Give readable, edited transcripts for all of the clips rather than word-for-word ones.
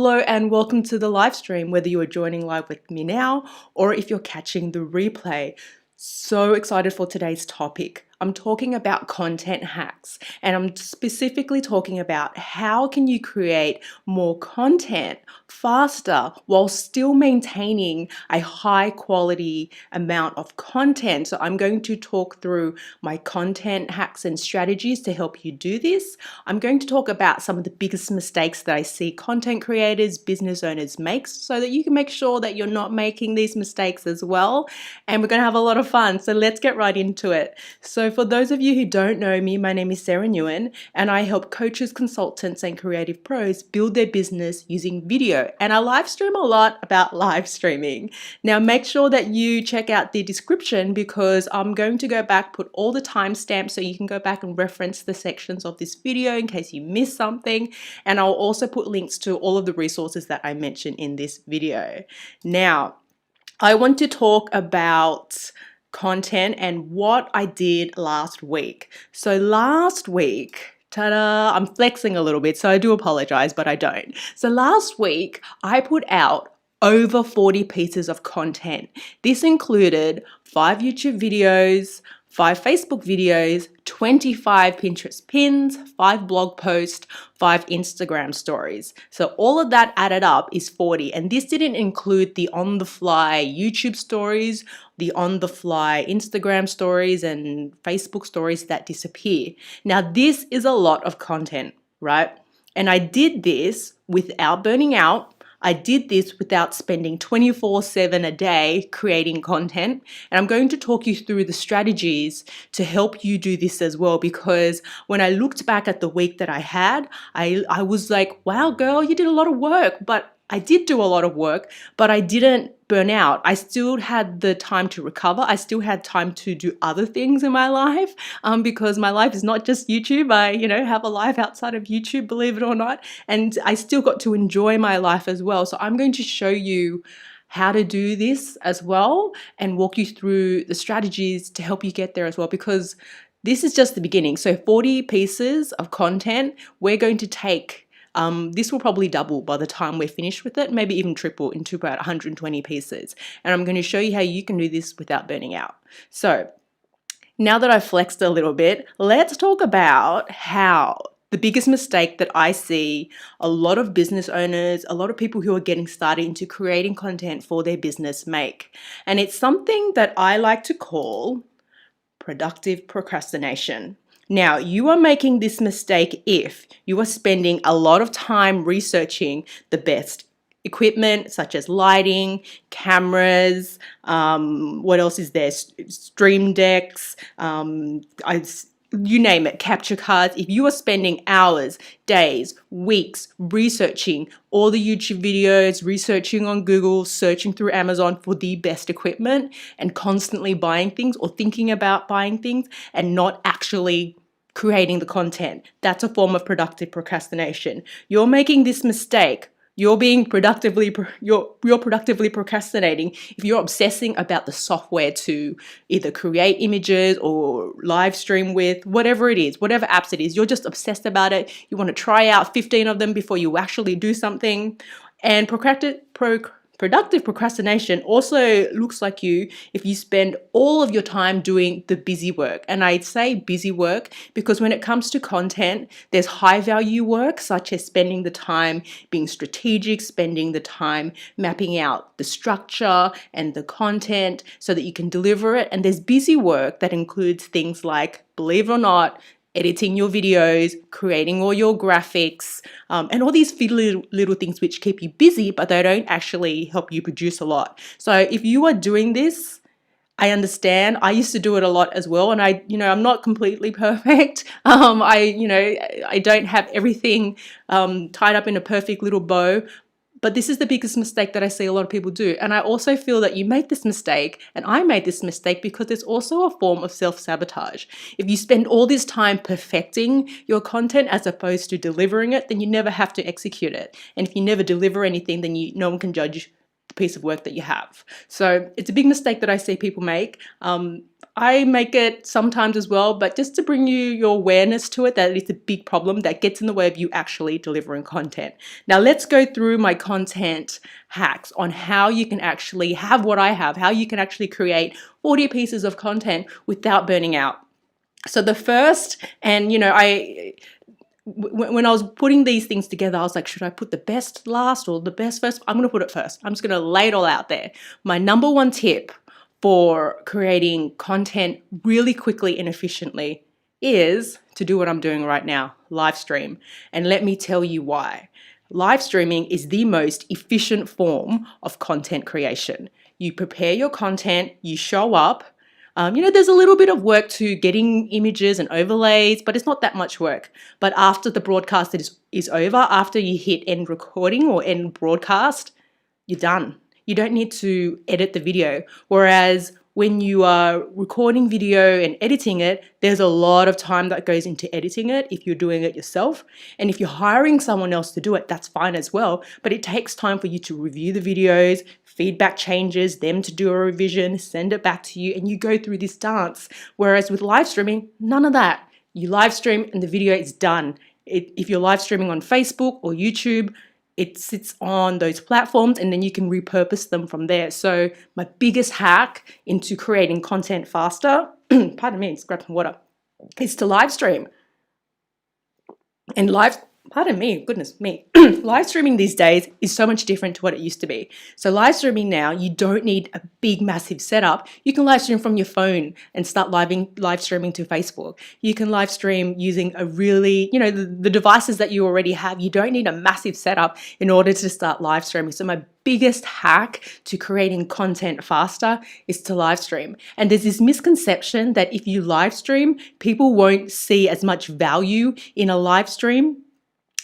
Hello and welcome to the live stream, whether you are joining live with me now or if you're catching the replay. So excited for today's topic. I'm talking about content hacks, and I'm specifically talking about how can you create more content faster while still maintaining a high quality amount of content. So I'm going to talk through my content hacks and strategies to help you do this. I'm going to talk about some of the biggest mistakes that I see content creators, business owners make, so that you can make sure that you're not making these mistakes as well. And we're going to have a lot of fun. So let's get right into it. So for those of you who don't know me, my name is Sara Nguyen, and I help coaches, consultants, and creative pros build their business using video. And I live stream a lot about live streaming. Now make sure that you check out the description because I'm going to go back, put all the timestamps so you can go back and reference the sections of this video in case you missed something. And I'll also put links to all of the resources that I mentioned in this video. Now, I want to talk about content and what I did last week. So last week, ta-da, I'm flexing a little bit, so I do apologize, but I don't. So last week, I put out over 40 pieces of content. This included 5 YouTube videos, 5 Facebook videos, 25 Pinterest pins, 5 blog posts, 5 Instagram stories. So all of that added up is 40. And this didn't include the on-the-fly YouTube stories, the on-the-fly Instagram stories, and Facebook stories that disappear. Now, this is a lot of content, right? And I did this without burning out. I did this without spending 24/7 a day creating content. And I'm going to talk you through the strategies to help you do this as well, because when I looked back at the week that I had, I was like, wow, girl, you did a lot of work. But I did do a lot of work, but I didn't burn out. I still had the time to recover. I still had time to do other things in my life because my life is not just YouTube. I, have a life outside of YouTube, believe it or not. And I still got to enjoy my life as well. So I'm going to show you how to do this as well and walk you through the strategies to help you get there as well, because this is just the beginning. So 40 pieces of content, we're going to take this will probably double by the time we're finished with it, maybe even triple into about 120 pieces. And I'm going to show you how you can do this without burning out. So now that I've flexed a little bit, let's talk about how the biggest mistake that I see a lot of business owners, a lot of people who are getting started into creating content for their business make. And it's something that I like to call productive procrastination. Now, you are making this mistake if you are spending a lot of time researching the best equipment, such as lighting, cameras, what else is there? Stream decks, you name it, capture cards. If you are spending hours, days, weeks researching all the YouTube videos, researching on Google, searching through Amazon for the best equipment and constantly buying things or thinking about buying things and not actually creating the content, that's a form of productive procrastination. You're making this mistake. You're productively procrastinating if you're obsessing about the software to either create images or live stream with, whatever it is, whatever apps it is. You're just obsessed about it. You want to try out 15 of them before you actually do something. And productive procrastination also looks like you if you spend all of your time doing the busy work. And I'd say busy work because when it comes to content, there's high value work, such as spending the time being strategic, spending the time mapping out the structure and the content so that you can deliver it. And there's busy work that includes things like, believe it or not, editing your videos, creating all your graphics, and all these fiddly little things which keep you busy, but they don't actually help you produce a lot. So if you are doing this, I understand. I used to do it a lot as well, and I'm not completely perfect. I don't have everything tied up in a perfect little bow. But this is the biggest mistake that I see a lot of people do. And I also feel that you make this mistake, and I made this mistake because it's also a form of self-sabotage. If you spend all this time perfecting your content as opposed to delivering it, then you never have to execute it. And if you never deliver anything, then no one can judge piece of work that you have. So it's a big mistake that I see people make. I make it sometimes as well, but just to bring you your awareness to it, that it's a big problem that gets in the way of you actually delivering content. Now let's go through my content hacks on how you can actually have what I have, how you can actually create 40 pieces of content without burning out. So the first, and when I was putting these things together, I was like, should I put the best last or the best first? I'm going to put it first. I'm just going to lay it all out there. My number one tip for creating content really quickly and efficiently is to do what I'm doing right now, live stream. And let me tell you why. Live streaming is the most efficient form of content creation. You prepare your content, you show up. There's a little bit of work to getting images and overlays, but it's not that much work. But after the broadcast is over, after you hit end recording or end broadcast, you're done. You don't need to edit the video. Whereas when you are recording video and editing it, there's a lot of time that goes into editing it if you're doing it yourself. And if you're hiring someone else to do it, that's fine as well. But it takes time for you to review the videos, feedback changes, them to do a revision, send it back to you, and you go through this dance. Whereas with live streaming, none of that. You live stream and the video is done. If you're live streaming on Facebook or YouTube, it sits on those platforms and then you can repurpose them from there. So my biggest hack into creating content faster, pardon me, grab some water, is to live stream. And live streaming these days is so much different to what it used to be. So live streaming now, you don't need a big, massive setup. You can live stream from your phone and start live streaming to Facebook. You can live stream using a really, the devices that you already have. You don't need a massive setup in order to start live streaming. So my biggest hack to creating content faster is to live stream. And there's this misconception that if you live stream, people won't see as much value in a live stream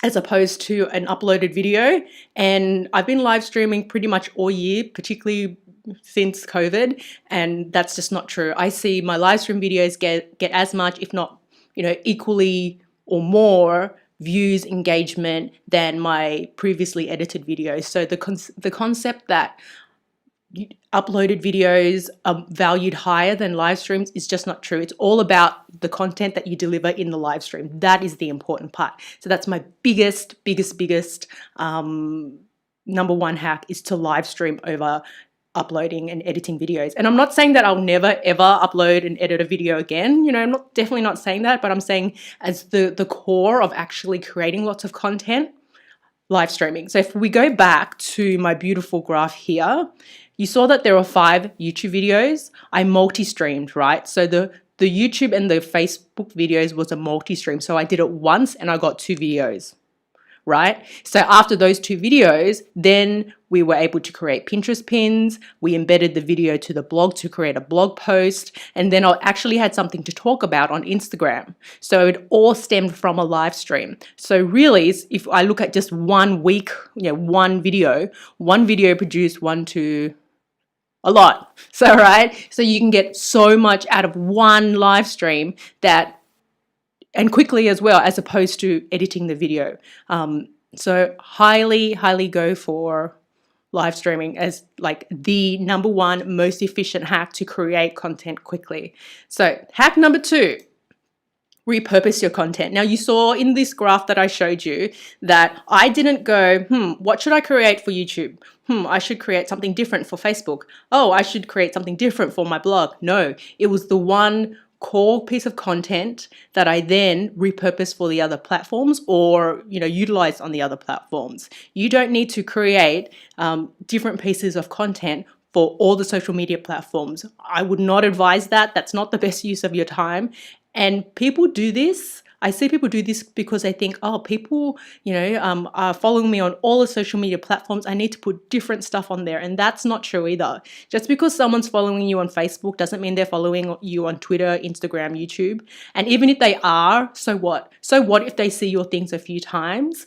as opposed to an uploaded video. And I've been live streaming pretty much all year, particularly since COVID, and that's just not true. I see my live stream videos get as much, if not, equally or more views, engagement than my previously edited videos. So the concept that uploaded videos are valued higher than live streams is just not true. It's all about the content that you deliver in the live stream. That is the important part. So that's my biggest number one hack, is to live stream over uploading and editing videos. And I'm not saying that I'll never ever upload and edit a video again. I'm definitely not saying that, but I'm saying as the core of actually creating lots of content, live streaming. So if we go back to my beautiful graph here, you saw that there were 5 YouTube videos. I multi-streamed, right? So the YouTube and the Facebook videos was a multi-stream. So I did it once and I got 2 videos, right? So after those 2 videos, then we were able to create Pinterest pins. We embedded the video to the blog to create a blog post. And then I actually had something to talk about on Instagram. So it all stemmed from a live stream. So really, if I look at just 1 week, one video produced a lot. So, right? So you can get so much out of one live stream and quickly as well, as opposed to editing the video. So highly go for live streaming as like the number one most efficient hack to create content quickly. So hack number 2, repurpose your content. Now you saw in this graph that I showed you that I didn't go, what should I create for YouTube? I should create something different for Facebook. Oh, I should create something different for my blog. No, it was the one core piece of content that I then repurpose for the other platforms or, utilize on the other platforms. You don't need to create different pieces of content for all the social media platforms. I would not advise that. That's not the best use of your time. And people do this. I see people do this because they think, oh, people, are following me on all the social media platforms. I need to put different stuff on there. And that's not true either. Just because someone's following you on Facebook doesn't mean they're following you on Twitter, Instagram, YouTube. And even if they are, so what? So what if they see your things a few times?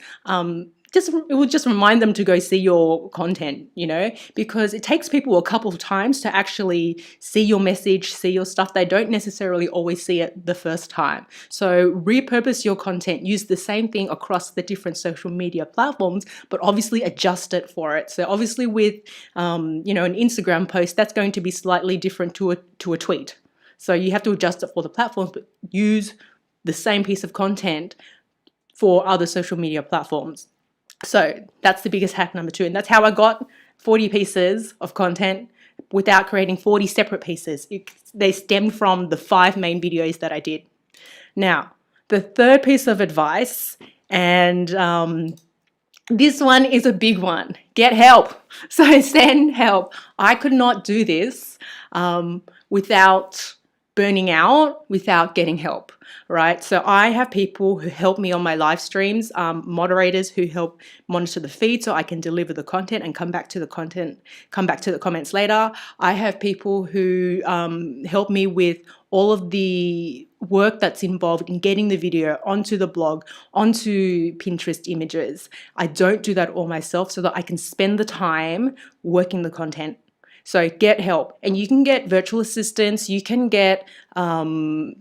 it will just remind them to go see your content, you know, because it takes people a couple of times to actually see your message, see your stuff. They don't necessarily always see it the first time. So repurpose your content, use the same thing across the different social media platforms, but obviously adjust it for it. So obviously with, you know, an Instagram post, that's going to be slightly different to a tweet. So you have to adjust it for the platforms, but use the same piece of content for other social media platforms. So that's the biggest hack number 2. And that's how I got 40 pieces of content without creating 40 separate pieces. They stemmed from the 5 main videos that I did. Now, the third piece of advice, and this one is a big one. Get help. So send help. I could not do this without burning out, without getting help, right? So I have people who help me on my live streams, moderators who help monitor the feed so I can deliver the content and come back to the comments later. I have people who help me with all of the work that's involved in getting the video onto the blog, onto Pinterest images. I don't do that all myself so that I can spend the time working the content. So get help, and you can get virtual assistants, you can get, assistants,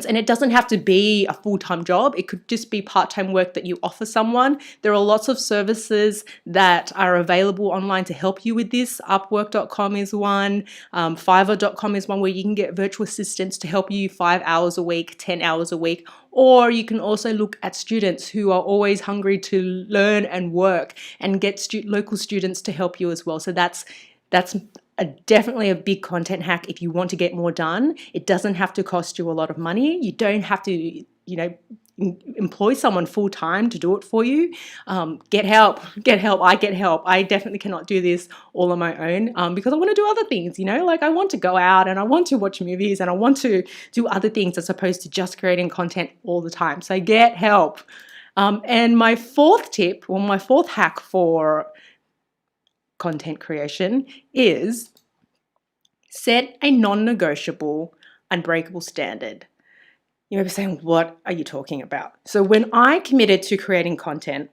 and it doesn't have to be a full-time job. It could just be part-time work that you offer someone. There are lots of services that are available online to help you with this. Upwork.com is one, Fiverr.com is one where you can get virtual assistants to help you 5 hours a week, 10 hours a week. Or you can also look at students who are always hungry to learn and work, and get local students to help you as well. So that's definitely a big content hack if you want to get more done. It doesn't have to cost you a lot of money. You don't have to, employ someone full time to do it for you. Get help. I get help. I definitely cannot do this all on my own because I want to do other things, like I want to go out and I want to watch movies and I want to do other things as opposed to just creating content all the time. So get help. And my fourth hack for content creation is set a non-negotiable, unbreakable standard. You may be saying, what are you talking about? So when I committed to creating content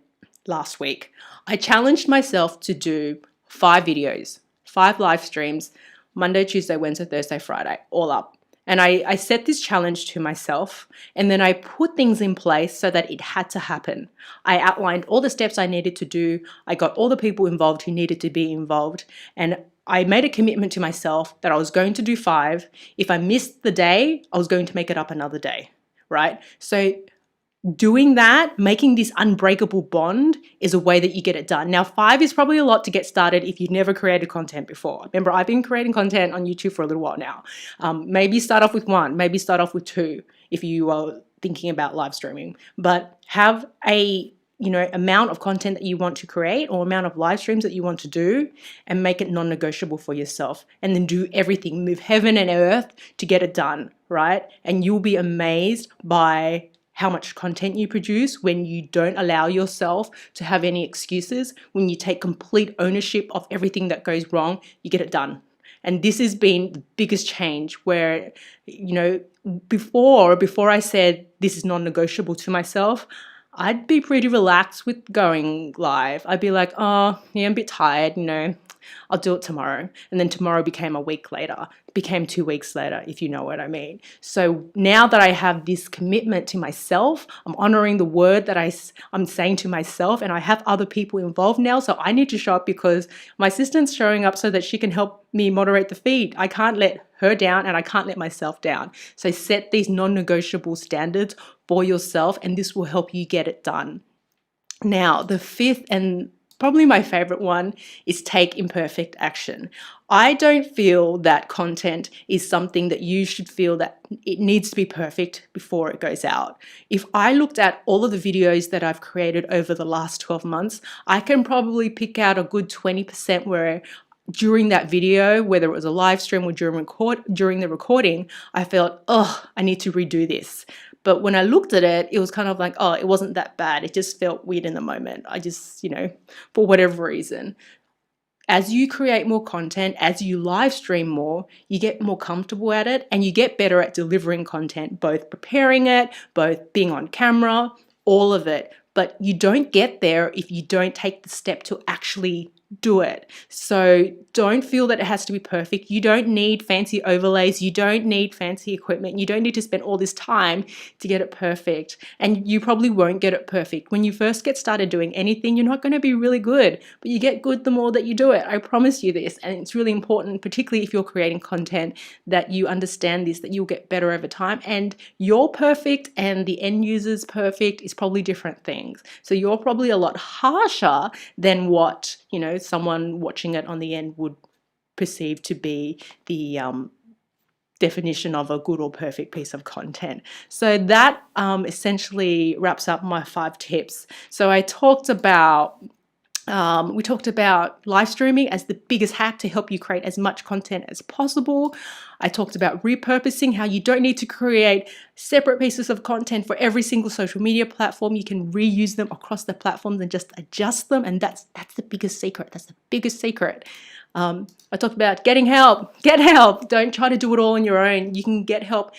last week, I challenged myself to do 5 videos, 5 live streams, Monday, Tuesday, Wednesday, Thursday, Friday, all up. And I set this challenge to myself, and then I put things in place so that it had to happen. I outlined all the steps I needed to do. I got all the people involved who needed to be involved, and I made a commitment to myself that I was going to do 5. If I missed the day, I was going to make it up another day, right? So doing that, making this unbreakable bond is a way that you get it done. Now, 5 is probably a lot to get started if you've never created content before. Remember, I've been creating content on YouTube for a little while now. Maybe start off with 1, maybe start off with 2 if you are thinking about live streaming, but have a amount of content that you want to create or amount of live streams that you want to do, and make it non-negotiable for yourself, and then do everything, move heaven and earth to get it done, right? And you'll be amazed by how much content you produce when you don't allow yourself to have any excuses. When you take complete ownership of everything that goes wrong, you get it done. And this has been the biggest change where, before I said this is non-negotiable to myself, I'd be pretty relaxed with going live. I'd be like, oh, yeah, I'm a bit tired, I'll do it tomorrow. And then tomorrow became a week later, became 2 weeks later, if you know what I mean. So now that I have this commitment to myself, I'm honoring the word that I'm saying to myself, and I have other people involved now. So I need to show up because my assistant's showing up so that she can help me moderate the feed. I can't let her down and I can't let myself down. So set these non-negotiable standards for yourself, and this will help you get it done. Now, the 5th and probably my favorite one is take imperfect action. I don't feel that content is something that you should feel that it needs to be perfect before it goes out. If I looked at all of the videos that I've created over the last 12 months, I can probably pick out a good 20% where during that video, whether it was a live stream or during the recording, I felt, I need to redo this. But when I looked at it, it was kind of like, it wasn't that bad. It just felt weird in the moment. I just, for whatever reason. As you create more content, as you live stream more, you get more comfortable at it, and you get better at delivering content, both preparing it, both being on camera, all of it. but you don't get there if you don't take the step to actually do it. So don't feel that it has to be perfect. You don't need fancy overlays. You don't need fancy equipment. You don't need to spend all this time to get it perfect. And you probably won't get it perfect. When you first get started doing anything, you're not going to be really good, but you get good the more that you do it. I promise you this. And it's really important, particularly if you're creating content, that you understand this, that you'll get better over time. And you're perfect and the end user's perfect is probably different things. So you're probably a lot harsher than what, someone watching it on the end would perceive to be the definition of a good or perfect piece of content. So that essentially wraps up my 5 tips. So I talked about we talked about live streaming as the biggest hack to help you create as much content as possible. I talked about repurposing, how you don't need to create separate pieces of content for every single social media platform. You can reuse them across the platforms and just adjust them. And that's the biggest secret. That's the biggest secret. I talked about getting help. Get help. Don't try to do it all on your own. You can get help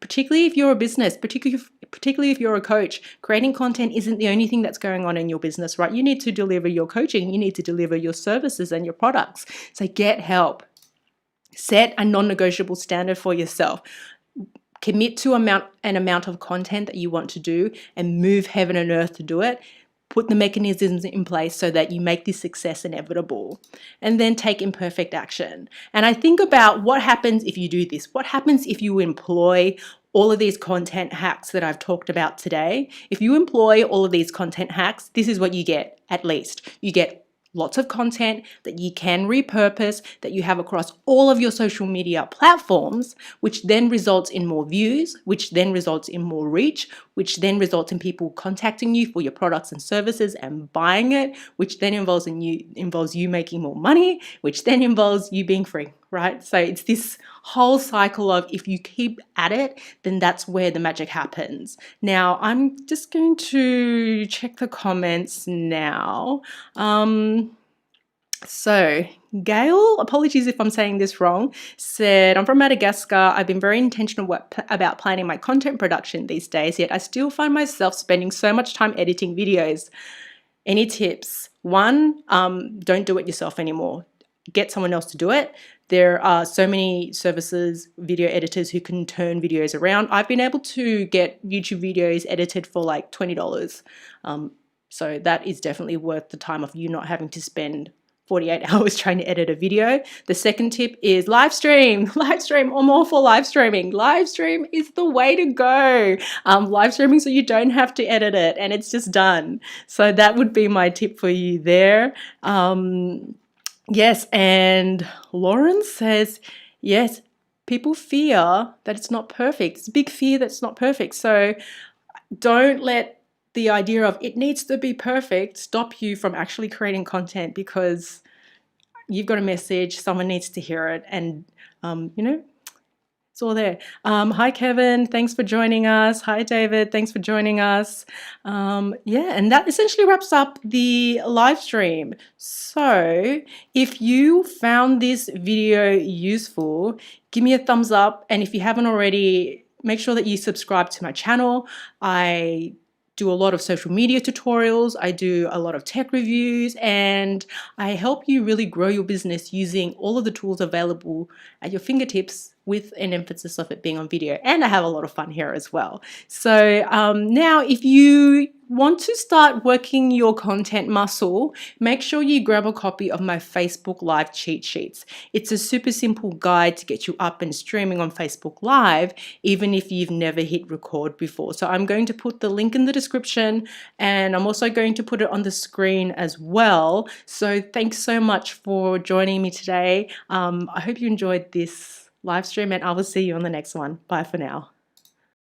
particularly if you're a business, particularly if you're a coach. Creating content isn't the only thing that's going on in your business, right? You need to deliver your coaching. You need to deliver your services and your products. So get help. Set a non-negotiable standard for yourself. Commit to an amount of content that you want to do and move heaven and earth to do it. Put the mechanisms in place so that you make this success inevitable, and then take imperfect action. And I think about what happens if you do this. What happens if you employ all of these content hacks that I've talked about today? If you employ all of these content hacks, this is what you get at least. You get lots of content that you can repurpose, that you have across all of your social media platforms, which then results in more views, which then results in more reach, which then results in people contacting you for your products and services and buying it, which then involves you making more money, which then involves you being free, right? So it's this whole cycle of, if you keep at it, then that's where the magic happens. Now, I'm just going to check the comments now. So Gail, apologies if I'm saying this wrong, said, I'm from Madagascar. I've been very intentional about planning my content production these days, yet I still find myself spending so much time editing videos. Any tips? 1, don't do it yourself anymore. Get someone else to do it. There are so many services, video editors who can turn videos around. I've been able to get YouTube videos edited for like $20. So that is definitely worth the time of you not having to spend 48 hours trying to edit a video. The second tip is live stream. Live stream. I'm all for live streaming. Live stream is the way to go. Live streaming so you don't have to edit it and it's just done. So that would be my tip for you there. Yes, and Lauren says, yes, people fear that it's not perfect. It's a big fear that it's not perfect. So don't let the idea of it needs to be perfect stop you from actually creating content, because you've got a message, someone needs to hear it, and it's all there. Hi Kevin, thanks for joining us. Hi David, thanks for joining us. Yeah, and that essentially wraps up the live stream. So if you found this video useful, give me a thumbs up, and if you haven't already, make sure that you subscribe to my channel. I do a lot of social media tutorials, I do a lot of tech reviews, and I help you really grow your business using all of the tools available at your fingertips, with an emphasis of it being on video. And I have a lot of fun here as well. So now if you want to start working your content muscle, make sure you grab a copy of my Facebook Live cheat sheets. It's a super simple guide to get you up and streaming on Facebook Live, even if you've never hit record before. So I'm going to put the link in the description, and I'm also going to put it on the screen as well. So thanks so much for joining me today. I hope you enjoyed this live stream, and I will see you on the next one. Bye for now.